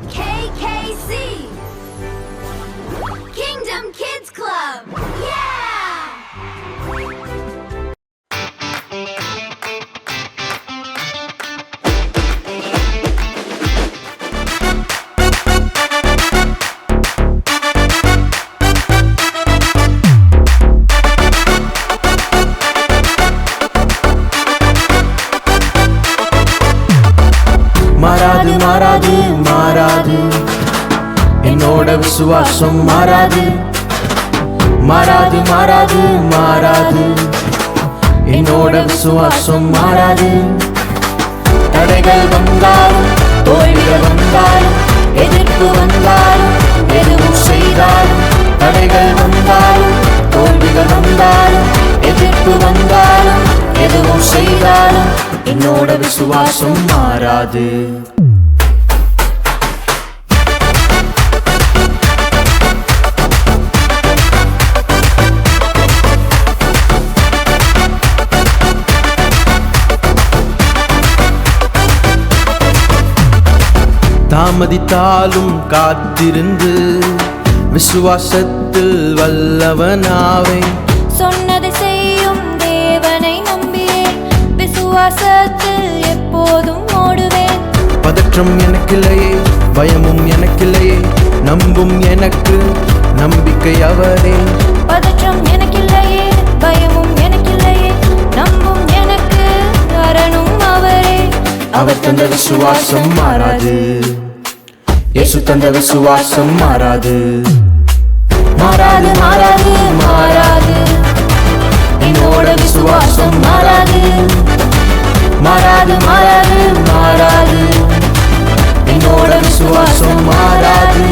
KKC Kingdom Kids Club. Yeah! மாறாது மாறாது மாறாது என்னோட விசுவாசம் மாறாது மாறாது மாறாது மாறாது என்னோட விசுவாசம் மாறாது தடைகள் வந்தாலும் தோல்விகள் வந்தாலும் எதிர்ப்பு வந்தாலும் எதுவும் செய்தாலும் தடைகள் வந்தாலும் தோல்விகள் வந்தாலும் எதிர்ப்பு வந்தாலும் எதுவும் செய்தாலும் என்னோட விசுவாசம் மாறாது. தாமதித்தாலும் காத்திருந்து விசுவாசத்தில் வல்லவனாவே சொன்னதை செய்யும் தேவனை நம்பியே விசுவாசத்தில் எப்போதும் ஓடுவேன். பதற்றம் எனக்கில்லையே பயமும் எனக்கில்லையே நம்பும் எனக்கு நம்பிக்கை அவரே. பதற்றம் எனக்கில்லையே பயமும் எனக்கில்லையே நம்பும் எனக்கு அரணும் அவரே. அவர் தந்த விசுவாசம் மாறாது இயேசு தந்த விசுவாசம் மாறாது மாறாது மாறாது மாறாது என்னோட விசுவாசம் மாறாது மாறாது மாறாது மாறாது என்னோட விசுவாசம் மாறாது.